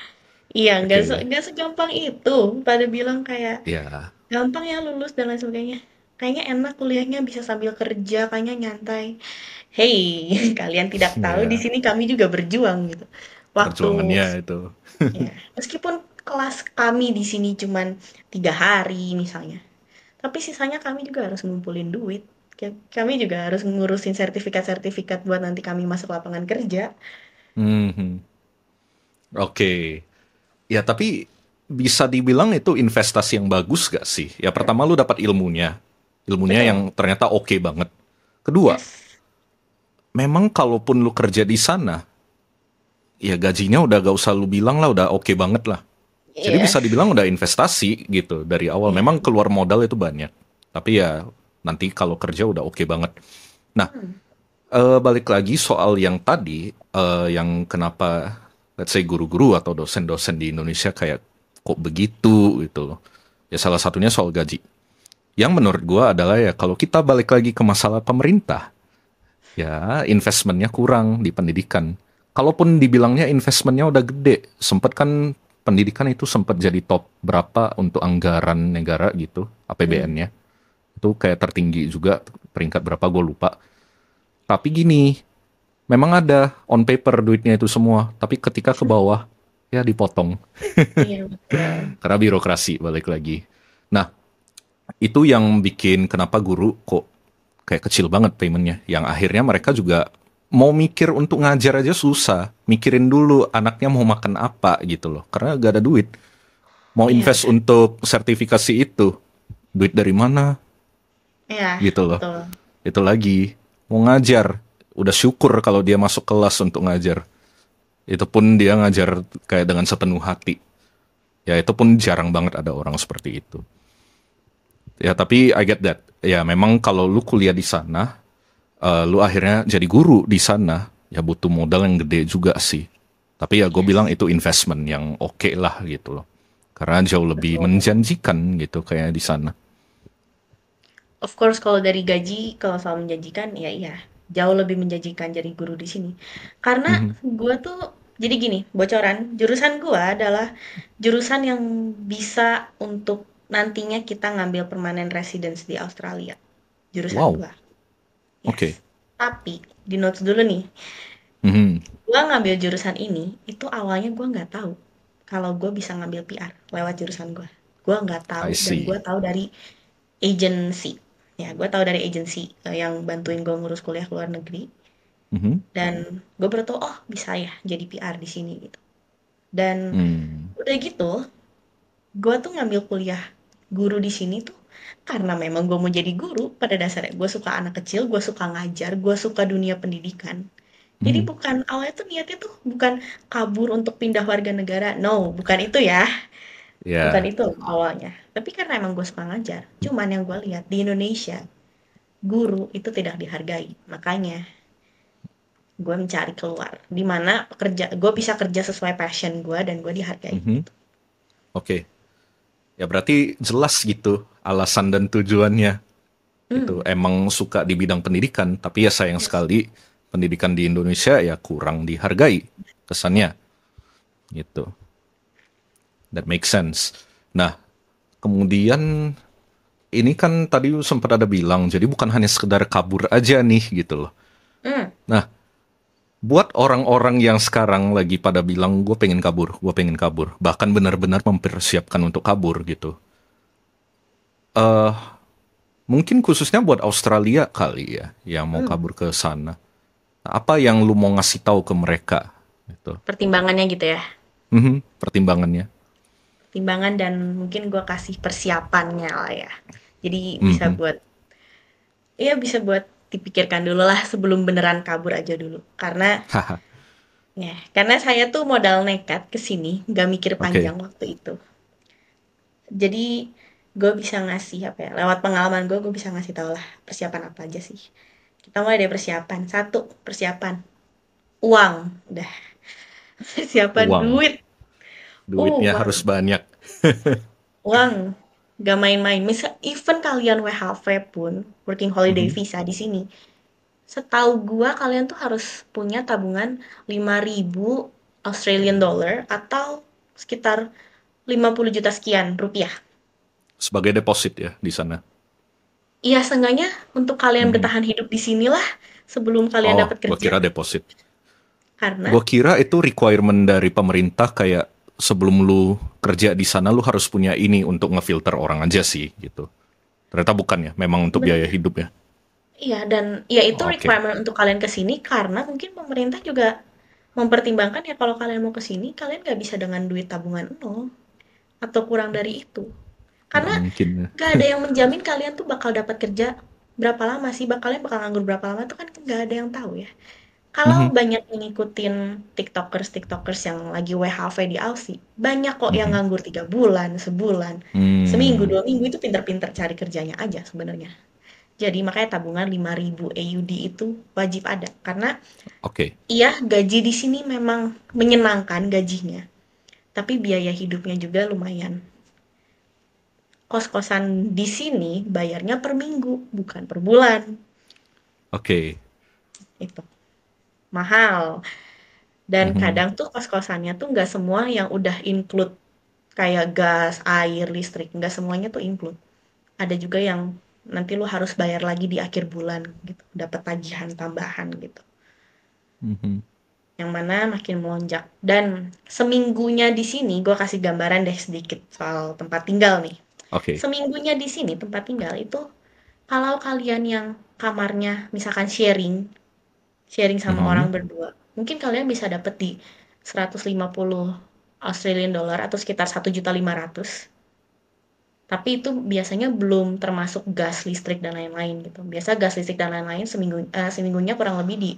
iya Oke. nggak segampang itu. Pada bilang kayak Ya. gampang ya lulus dan lain sebagainya. Kayaknya enak kuliahnya bisa sambil kerja, kayaknya nyantai. Hey, kalian tidak tahu di Ya. sini kami juga berjuang gitu. Waktu Perjuangannya itu. ya, meskipun kelas kami di sini cuman 3 hari misalnya, tapi sisanya kami juga harus ngumpulin duit. Kami juga harus ngurusin sertifikat-sertifikat buat nanti kami masuk lapangan kerja. Mhm. Oke. Ya, tapi bisa dibilang itu investasi yang bagus gak sih? Ya, pertama lu dapat ilmunya. Ilmunya Betul. yang ternyata oke banget. Kedua, Yes. memang kalaupun lu kerja di sana, ya gajinya udah gak usah lu bilang lah, udah oke banget lah. Jadi bisa Yes. dibilang udah investasi gitu dari awal. Iya. Memang keluar modal itu banyak. Tapi ya nanti kalau kerja udah oke banget. Nah, Hmm. balik lagi soal yang tadi, yang kenapa let's say guru-guru atau dosen-dosen di Indonesia kayak kok begitu gitu loh. Ya salah satunya soal gaji. Yang menurut gua adalah ya kalau kita balik lagi ke masalah pemerintah, ya investmentnya kurang di pendidikan. Kalaupun dibilangnya investmentnya udah gede, sempet kan pendidikan itu sempat jadi top berapa untuk anggaran negara gitu, Hmm. APBN-nya. Itu kayak tertinggi juga, peringkat berapa gue lupa. Tapi gini, memang ada on paper duitnya itu semua, tapi ketika ke bawah, ya dipotong. Iya betul. Karena birokrasi balik lagi. Nah, itu yang bikin kenapa guru kok kayak kecil banget paymentnya. Yang akhirnya mereka juga mau mikir untuk ngajar aja susah. Mikirin dulu anaknya mau makan apa gitu loh. Karena gak ada duit. Mau Iya. invest untuk sertifikasi itu. Duit dari mana Iya, gitu loh. betul. Itu lagi. Mau ngajar. Udah syukur kalau dia masuk kelas untuk ngajar. Itu pun dia ngajar kayak dengan sepenuh hati. Ya itu pun jarang banget ada orang seperti itu. Ya tapi I get that. Ya memang kalau lu kuliah di sana, lu akhirnya jadi guru di sana, ya butuh modal yang gede juga sih. Tapi ya gue bilang Yes, itu investment yang oke lah gitu loh. Karena jauh lebih betul. menjanjikan gitu kayak di sana. Of course kalau dari gaji, kalau soal menjanjikan, ya iya, jauh lebih menjanjikan jadi guru di sini. Karena Mhm. gue tuh, jadi gini, bocoran, jurusan gue adalah jurusan yang bisa untuk nantinya kita ngambil permanent residence di Australia. Jurusan Wow, gue. oke. Yes. Tapi, di notes dulu nih, Mhm. gue ngambil jurusan ini, itu awalnya gue nggak tahu kalau gue bisa ngambil PR lewat jurusan gue. Gue nggak tahu I dan gue see. tahu dari agency. Ya, gue tahu dari agensi yang bantuin gue ngurus kuliah ke luar negeri. Mhm. Dan gue baru tahu, oh bisa ya jadi PR di sini gitu. Dan Hmm. udah gitu, gue tuh ngambil kuliah guru di sini tuh karena memang gue mau jadi guru. Pada dasarnya gue suka anak kecil, gue suka ngajar, gue suka dunia pendidikan. Jadi Mhm. bukan awalnya tuh niatnya tuh bukan kabur untuk pindah warga negara. No, bukan itu ya. Bukan Ya. itu awalnya. Tapi karena emang gue suka ngajar. Cuman yang gue lihat di Indonesia, guru itu tidak dihargai. Makanya gue mencari keluar. Di mana pekerja, gue bisa kerja sesuai passion gue dan gue dihargai Mhm. gitu. Oke. Ya berarti jelas gitu alasan dan tujuannya. Itu Hmm, emang suka di bidang pendidikan, tapi ya sayang yes. sekali pendidikan di Indonesia ya kurang dihargai kesannya gitu. That makes sense. Nah, kemudian ini kan tadi sempat ada bilang, jadi bukan hanya sekedar kabur aja nih gitu loh. Hmm, Nah, buat orang-orang yang sekarang lagi pada bilang gue pengen kabur, bahkan benar-benar mempersiapkan untuk kabur gitu. Mungkin khususnya buat Australia kali ya, yang mau hmm. kabur ke sana. Apa yang lu mau ngasih tahu ke mereka? Gitu. Pertimbangannya gitu ya. Pertimbangannya. Pertimbangan dan mungkin gue kasih persiapannya lah ya. Jadi bisa Mhm. buat, ya bisa buat dipikirkan dulu lah sebelum beneran kabur aja dulu. Haha. Karena saya tuh modal nekat ke sini, nggak mikir Oke. panjang waktu itu. Jadi gue bisa ngasih apa ya, lewat pengalaman gue bisa ngasih tau lah persiapan apa aja sih. Kita mulai dari persiapan. Satu, persiapan uang. Udah, persiapan Uang. duit. Duitnya Uang. harus banyak. Uang. Gak main-main. Misal, even kalian WHV pun, working holiday Mhm. visa di sini, setahu gua kalian tuh harus punya tabungan 5.000 Australian dollar atau sekitar 50 juta sekian rupiah. Sebagai deposit ya di sana. Iya, seenggaknya untuk kalian Mhm. bertahan hidup di sinilah sebelum kalian Oh, dapat gua kerja. kira deposit. Gua Karena kira itu requirement dari pemerintah kayak sebelum lu kerja di sana lu harus punya ini untuk ngefilter orang aja sih gitu. Ternyata bukan ya, memang untuk biaya sebenarnya hidup ya. iya, dan ya itu Oke. requirement untuk kalian ke sini karena mungkin pemerintah juga mempertimbangkan ya kalau kalian mau ke sini kalian nggak bisa dengan duit tabungan nol atau kurang dari itu. Nggak Karena mungkin ya. nggak ada yang menjamin kalian tuh bakal dapat kerja berapa lama sih, kalian bakal nganggur berapa lama tuh kan nggak ada yang tahu ya. Kalau Mhm. banyak yang ngikutin TikTokers yang lagi WHV di Aussie, banyak kok yang Mhm. nganggur 3 bulan, sebulan, seminggu, Hmm. 2 minggu itu pinter-pinter cari kerjanya aja sebenarnya. Jadi makanya tabungan 5.000 AUD itu wajib ada. Karena Oke. iya gaji di sini memang menyenangkan gajinya, tapi biaya hidupnya juga lumayan. Kos-kosan di sini bayarnya per minggu, bukan per bulan. Oke. Itu mahal. Dan Mhm. kadang tuh kos-kosannya tuh nggak semua yang udah include kayak gas, air, listrik, nggak semuanya tuh include. Ada juga yang nanti lu harus bayar lagi di akhir bulan gitu, dapat tagihan tambahan gitu. Mhm. Yang mana makin melonjak. Dan seminggunya di sini, gue kasih gambaran deh sedikit soal tempat tinggal nih. Oke. Seminggunya di sini tempat tinggal itu, kalau kalian yang kamarnya misalkan sharing sama orang Mhm. berdua, mungkin kalian bisa dapet di 150 Australian dollar atau sekitar 1.500.000. Tapi itu biasanya belum termasuk gas, listrik, dan lain-lain gitu. Biasa gas, listrik, dan lain-lain seminggunya kurang lebih di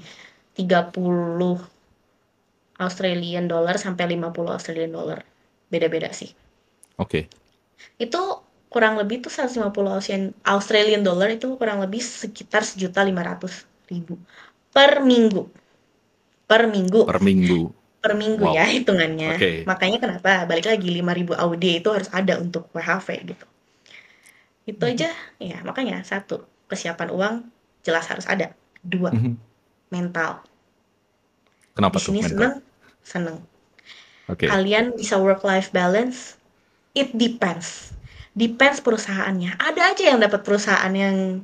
30 Australian dollar sampai 50 Australian dollar. Beda-beda sih. Oke. Itu kurang lebih tuh 150 Australian dollar itu kurang lebih sekitar 1.500.000 per minggu. Per minggu. Per minggu. Per minggu ya Wow. hitungannya. Oke. Makanya kenapa balik lagi 5.000 AUD itu harus ada untuk WHV gitu. Itu aja ya makanya satu, kesiapan uang jelas harus ada. Dua, Mhm. mental. Kenapa Di tuh sini mental? seneng, seneng. Oke. Kalian bisa work life balance. It depends. Depends perusahaannya. Ada aja yang dapat perusahaan yang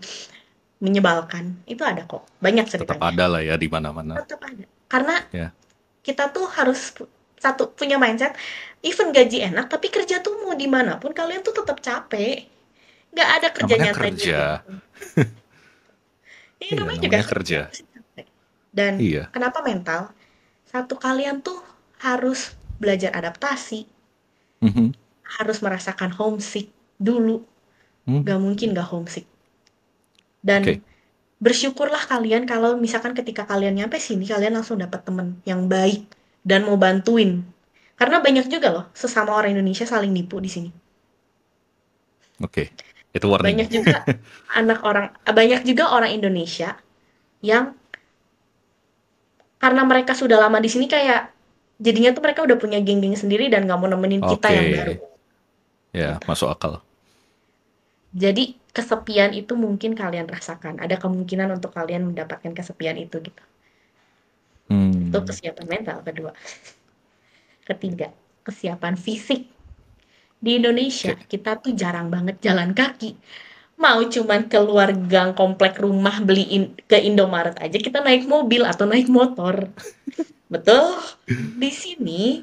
menyebalkan. Itu ada kok. Banyak Tetap ceritanya. ada lah ya di mana-mana. Tetap ada. Karena Ya. kita tuh harus satu punya mindset, even gaji enak, tapi kerja tuh mau dimanapun kalian tuh tetap capek. Nggak ada kerja Namanya nyatanya kerja. gitu. Ini Iya, namanya juga namanya kerja, kerja. pasti capek. Dan Iya. kenapa mental? Satu, kalian tuh harus belajar adaptasi, Mhm. harus merasakan homesick dulu. Hmm. Gak mungkin gak homesick. Oke. Dan bersyukurlah kalian kalau misalkan ketika kalian nyampe sini, kalian langsung dapat temen yang baik dan mau bantuin. Karena banyak juga loh sesama orang Indonesia saling nipu di sini. Oke. Itu warning. Banyak juga banyak juga orang Indonesia yang karena mereka sudah lama di sini kayak jadinya tuh mereka udah punya geng-geng sendiri dan nggak mau nemenin kita Oke. yang baru Ya, gitu. masuk akal. Jadi kesepian itu mungkin kalian rasakan. Ada kemungkinan untuk kalian mendapatkan kesepian itu gitu. Itu Hmm. kesiapan mental kedua. Ketiga, kesiapan fisik. Di Indonesia, Oke. kita tuh jarang banget jalan kaki. Mau cuman keluar gang komplek rumah beliin ke Indomaret aja kita naik mobil atau naik motor. Betul? Di sini,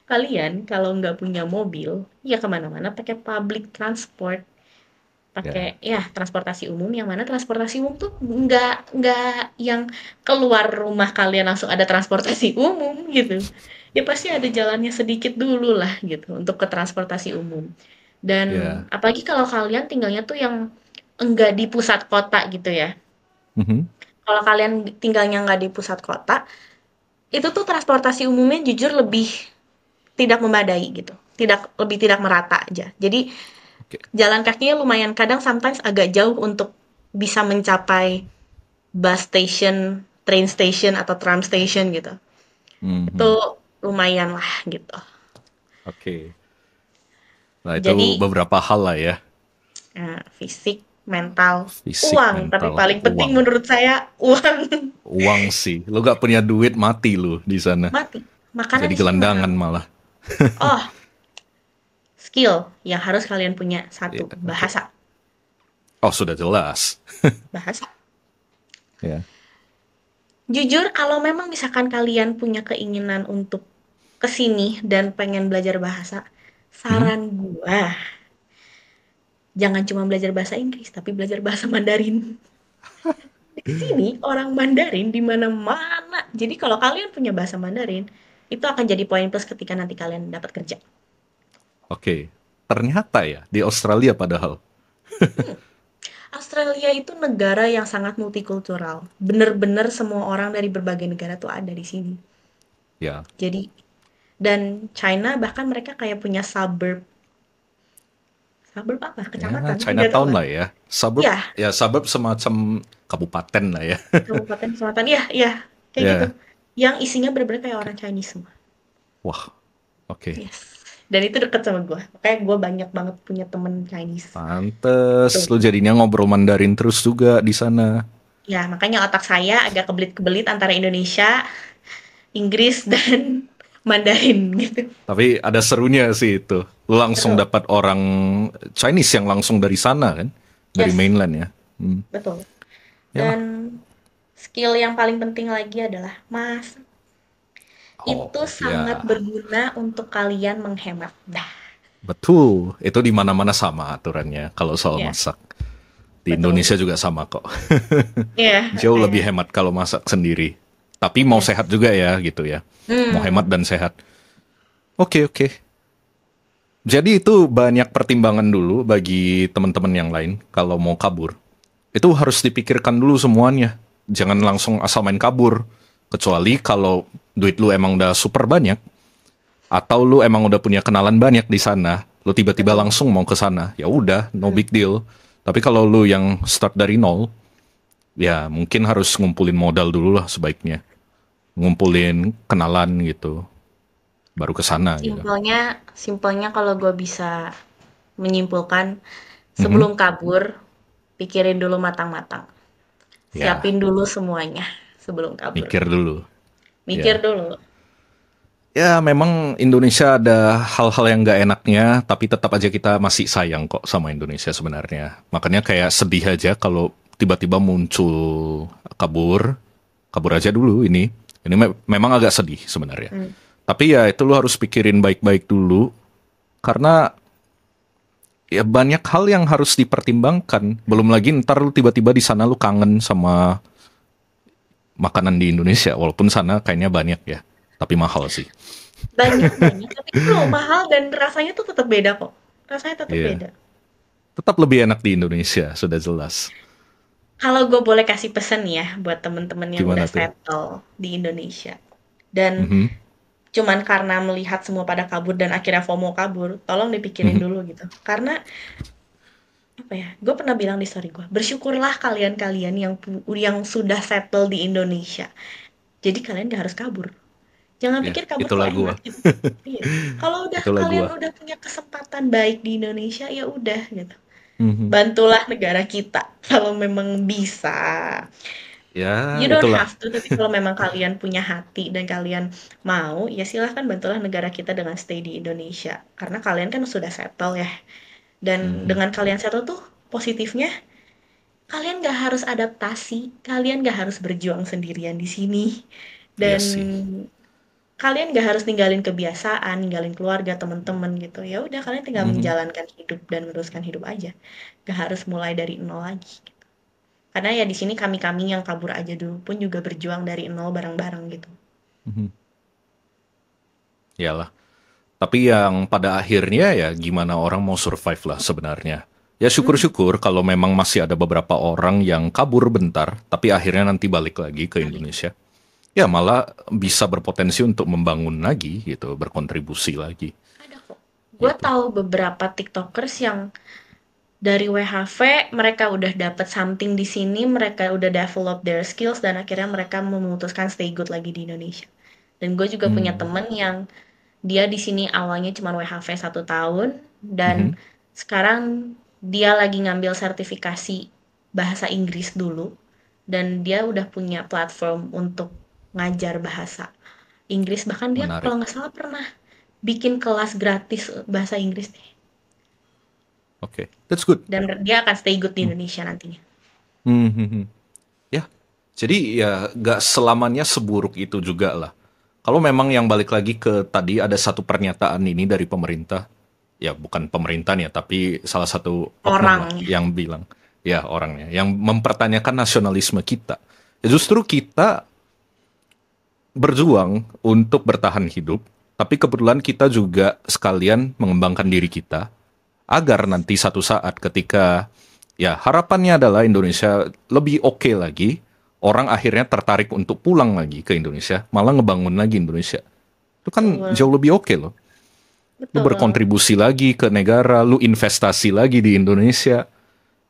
kalian kalau nggak punya mobil, ya kemana-mana pakai public transport. Ya. Pakai ya transportasi umum, yang mana transportasi umum tuh nggak yang keluar rumah kalian langsung ada transportasi umum gitu. Ya pasti ada jalannya sedikit dulu lah gitu untuk ke transportasi umum. Dan Ya. apalagi kalau kalian tinggalnya tuh yang enggak di pusat kota gitu ya. Mhm. Kalau kalian tinggalnya nggak di pusat kota, itu tuh transportasi umumnya jujur lebih tidak memadai gitu. Lebih tidak merata aja. Jadi Oke. jalan kakinya lumayan kadang sometimes agak jauh untuk bisa mencapai bus station, train station atau tram station gitu. Itu Mhm. lumayan lah gitu. Oke. Nah, itu Jadi beberapa hal lah ya. fisik, mental, Fisik, uang, tapi mental, paling penting uang. menurut saya uang. Uang sih. Lu gak punya duit, mati lu di sana. Mati. Makanan Jadi di sini gelandangan mahal. malah. Oh, skill yang harus kalian punya Ya, satu, oke. bahasa. Oh, sudah jelas. Bahasa. Ya. Jujur kalau memang misalkan kalian punya keinginan untuk kesini dan pengen belajar bahasa, Mhm. saran gua jangan cuma belajar bahasa Inggris, tapi belajar bahasa Mandarin. Di sini orang Mandarin di mana-mana. Jadi kalau kalian punya bahasa Mandarin, itu akan jadi poin plus ketika nanti kalian dapat kerja. Oke. Ternyata ya, di Australia padahal. Australia itu negara yang sangat multikultural. Bener-bener semua orang dari berbagai negara tuh ada di sini. Ya. Jadi dan China bahkan mereka kayak punya suburb apa? Ya, Kecamatan? Nggak tahu Chinatown lah. lah ya. Suburb, Iya, ya suburb semacam kabupaten lah ya. kabupaten selatan. Iya, iya, kayak gitu. Ya. Yang isinya bener-bener kayak Oke. orang Chinese semua. Wah, oke. Yes. Dan itu deket sama gue. Makanya gue banyak banget punya temen Chinese. Pantes Tuh. lu jadinya ngobrol Mandarin terus juga di sana. Ya, makanya otak saya agak kebelit-kebelit antara Indonesia, Inggris, dan Mandarin gitu. Tapi ada serunya sih itu. Lu langsung Betul. dapat orang Chinese yang langsung dari sana kan? Dari Yes, mainland ya. Hmm. betul. Ya. Dan skill yang paling penting lagi adalah masak. Itu Oh, sangat ya. berguna untuk kalian menghemat. Dah, Betul. Itu di mana-mana sama aturannya kalau soal ya, masak. Di betul. Indonesia juga sama kok. Iya, Jauh lebih makanya. hemat kalau masak sendiri. Tapi mau Yes. sehat juga ya gitu ya. Mau hemat Hmm, dan sehat. Oke, oke. Jadi itu banyak pertimbangan dulu bagi teman-teman yang lain kalau mau kabur. Itu harus dipikirkan dulu semuanya. Jangan yes. langsung asal main kabur. Kecuali kalau duit lu emang udah super banyak atau lu emang udah punya kenalan banyak di sana, lu tiba-tiba Betul. langsung mau ke sana, ya udah, no Hmm. big deal. Tapi kalau lu yang start dari nol, ya mungkin harus ngumpulin modal dulu lah sebaiknya. Ngumpulin kenalan gitu, baru ke sana gitu. Simpelnya, simpelnya kalau gue bisa menyimpulkan, Mhm. sebelum kabur, pikirin dulu matang-matang. Ya, Siapin dulu semuanya sebelum kabur. mikir dulu. Mikir Ya. dulu. Ya, memang Indonesia ada hal-hal yang nggak enaknya, tapi tetap aja kita masih sayang kok sama Indonesia sebenarnya. Makanya kayak sedih aja kalau tiba-tiba muncul kabur, kabur aja dulu ini. Ini memang agak sedih sebenarnya. Hmm. Tapi ya itu lo harus pikirin baik-baik dulu, karena ya banyak hal yang harus dipertimbangkan. Belum lagi ntar lu tiba-tiba di sana lu kangen sama makanan di Indonesia, walaupun sana kayaknya banyak ya, tapi mahal sih. Banyak banyak, tapi itu loh mahal dan rasanya tuh tetap beda kok. Rasanya tetap Iya, beda. tetap lebih enak di Indonesia, sudah jelas. Kalau gue boleh kasih pesan ya buat temen-temen yang udah Gimana tuh? settle di Indonesia dan Mhm, cuman karena melihat semua pada kabur dan akhirnya FOMO kabur, tolong dipikirin mhm. dulu gitu. Karena apa ya? Gue pernah bilang di story gue, bersyukurlah kalian-kalian yang sudah settle di Indonesia. Jadi kalian gak harus kabur. Jangan Ya, pikir kabur tuh itulah enak gua. gitu. Iya. Kalau udah Itulah kalian gua. udah punya kesempatan baik di Indonesia ya udah gitu. Mhm. Bantulah negara kita kalau memang bisa. Ya, You don't itulah. have to, tapi kalau memang kalian punya hati dan kalian mau, ya silahkan bantulah negara kita dengan stay di Indonesia. Karena kalian kan sudah settle ya. Dan Mhm. dengan kalian settle tuh positifnya, kalian gak harus adaptasi, kalian gak harus berjuang sendirian di sini. Iya Dan sih. kalian gak harus ninggalin kebiasaan, ninggalin keluarga, teman-teman gitu. Ya udah kalian tinggal Mhm. menjalankan hidup dan meneruskan hidup aja. Gak harus mulai dari nol lagi. Karena ya di sini kami-kami yang kabur aja dulu pun juga berjuang dari nol bareng-bareng gitu. Mhm. Iyalah. Tapi yang pada akhirnya ya gimana orang mau survive lah sebenarnya. Ya Hmm, syukur-syukur kalau memang masih ada beberapa orang yang kabur bentar, tapi akhirnya nanti balik lagi ke balik. Indonesia. Ya malah bisa berpotensi untuk membangun lagi gitu, berkontribusi lagi Ada kok. Gue gitu. tahu beberapa TikTokers yang dari WHV mereka udah dapat something di sini, mereka udah develop their skills dan akhirnya mereka memutuskan stay good lagi di Indonesia. Dan gue juga punya Hmm. temen yang dia di sini awalnya cuma WHV 1 tahun dan Mhm. sekarang dia lagi ngambil sertifikasi bahasa Inggris dulu dan dia udah punya platform untuk ngajar bahasa Inggris, bahkan dia Menarik. kalau nggak salah pernah bikin kelas gratis bahasa Inggris deh. Oke, that's good. Dan dia akan stay good di Hmm. Indonesia nantinya. Hmm, hmm, hmm. Ya, jadi ya gak selamanya seburuk itu juga lah. Kalau memang yang balik lagi ke tadi ada satu pernyataan ini dari pemerintah, ya bukan pemerintah ya, tapi salah satu oknum lah Orangnya. yang bilang, ya orangnya, yang mempertanyakan nasionalisme kita. Ya justru kita berjuang untuk bertahan hidup, tapi kebetulan kita juga sekalian mengembangkan diri kita agar nanti satu saat ketika ya harapannya adalah Indonesia lebih oke lagi, orang akhirnya tertarik untuk pulang lagi ke Indonesia, malah ngebangun lagi Indonesia. Itu kan Betul. jauh lebih oke loh. Lu Betul. berkontribusi lagi ke negara, lu investasi lagi di Indonesia.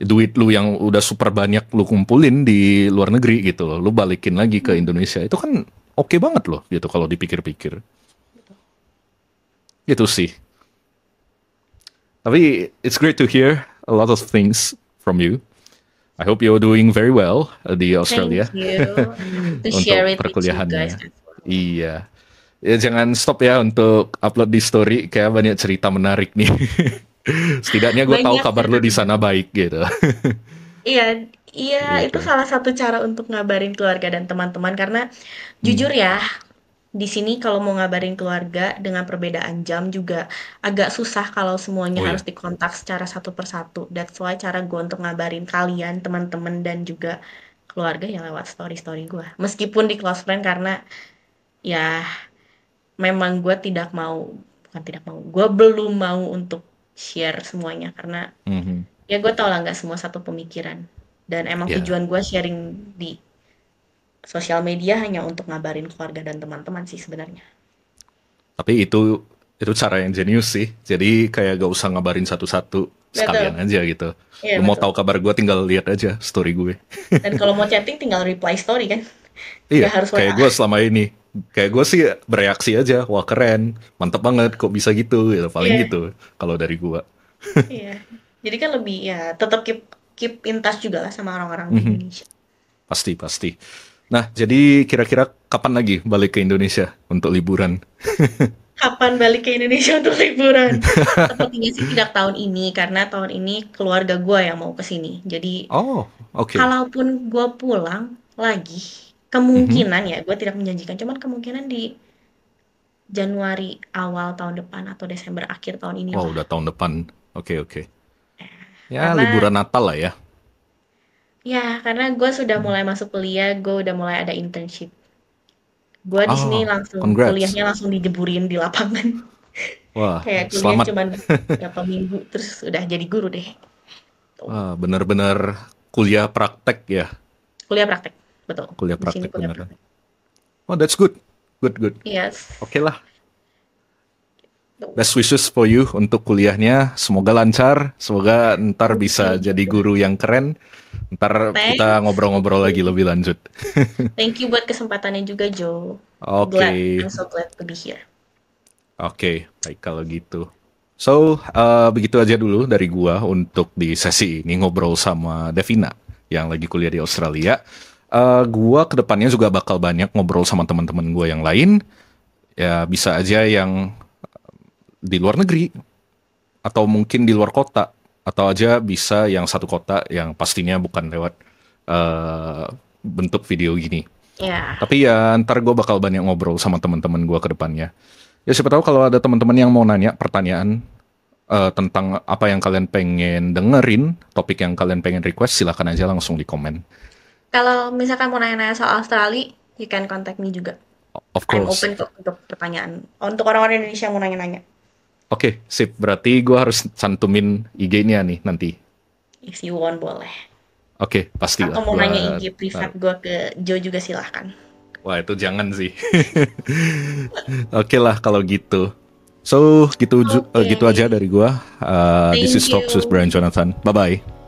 Duit lu yang udah super banyak lu kumpulin di luar negeri gitu loh, lu balikin lagi ke Hmm, Indonesia. Itu kan oke banget loh gitu kalau dipikir-pikir. betul. Gitu sih. Tapi it's great to hear a lot of things from you. I hope you're doing very well di Thank Australia you. I'm happy to share untuk it with you guys perkuliahannya. as well. Iya. Ya jangan stop ya untuk upload di story, kayak banyak cerita menarik nih. Setidaknya gue tahu Banyak kabar lu cerita di sana menarik. baik gitu. Iya, iya itu Gitu. salah satu cara untuk ngabarin keluarga dan teman-teman karena jujur Hmm. ya, di sini kalau mau ngabarin keluarga dengan perbedaan jam juga agak susah kalau semuanya Oh harus ya. dikontak secara satu persatu. That's why cara gue untuk ngabarin kalian, teman-teman dan juga keluarga ya lewat story-story gue. Meskipun di close friend karena ya memang gue tidak mau, bukan tidak mau, gue belum mau untuk share semuanya karena Mhm. ya gue tau lah nggak semua satu pemikiran. Dan emang Ya. tujuan gue sharing di sosial media hanya untuk ngabarin keluarga dan teman-teman sih sebenarnya. Tapi itu cara yang jenius sih. Jadi kayak gak usah ngabarin satu-satu, sekalian Betul, aja gitu. iya Lu mau betul. tahu kabar gue tinggal lihat aja story gue. Dan kalau mau chatting tinggal reply story kan, Iya, nggak harus kayak WA. gue selama ini. Kayak gue sih bereaksi aja, wah keren, mantep banget, kok bisa gitu, gitu. Paling Iya, gitu kalau dari gue. iya. Jadi kan lebih ya tetap keep keep in touch juga lah sama orang-orang di Mhm. Indonesia. Pasti, pasti. Nah, jadi kira-kira kapan lagi balik ke Indonesia untuk liburan? Kapan balik ke Indonesia untuk liburan? Sepertinya sih tidak tahun ini karena tahun ini keluarga gue yang mau ke sini. Jadi Oh, oke. kalaupun gue pulang lagi, Mhm. kemungkinan ya gue tidak menjanjikan, cuman kemungkinan di Januari awal tahun depan atau Desember akhir tahun Wah, inilah. udah tahun depan. Oke, oke. Ya, Karena liburan Natal lah ya. karena gue sudah mulai masuk kuliah, gue udah mulai ada internship. Gue di sini Oh, langsung congrats. kuliahnya langsung dijeburin di lapangan. Wah, Kayak kuliah selamat. cuman berapa minggu terus udah jadi guru deh. Tuh. Wah, bener-bener kuliah praktek ya. Kuliah praktek, betul. Kuliah Di sini praktek kuliah beneran. praktek. Oh, that's good. Good, good. Yes. Oke lah. Tuh. Best wishes for you untuk kuliahnya. Semoga lancar. Semoga ntar Thank bisa you jadi juga. guru yang keren. Ntar kita Thanks. Thank ngobrol-ngobrol lagi you. lebih lanjut. Thank you buat kesempatannya juga, Joe. Oke, Glad. I'm so glad to be here. oke, baik kalau gitu. So, begitu aja dulu dari gua untuk di sesi ini ngobrol sama Devina yang lagi kuliah di Australia. Gua kedepannya juga bakal banyak ngobrol sama teman-teman gua yang lain. Ya bisa aja yang di luar negeri atau mungkin di luar kota atau aja bisa yang satu kota yang pastinya bukan lewat eh, bentuk video gini. Ya, Tapi ya ntar gue bakal banyak ngobrol sama teman-teman gue ke depannya. Ya siapa tahu kalau ada teman-teman yang mau nanya pertanyaan tentang apa yang kalian pengen dengerin, topik yang kalian pengen request, silakan aja langsung di komen. kalau misalkan mau nanya-nanya soal Australia, you can contact me juga. Of I'm course. open kok untuk pertanyaan. Untuk orang-orang Indonesia yang mau nanya-nanya. Oke, sip. Berarti gue harus cantumin IG-nya nih nanti. If you want, boleh. Oke, Atau pastilah. mau Gue nanya IG privat naruh. gue ke Joe juga silahkan. Wah, itu jangan sih. Oke lah kalau gitu. So, gitu Oke. gitu aja dari gue. This Thank is Talks with you. Brian Jonathan. Bye-bye.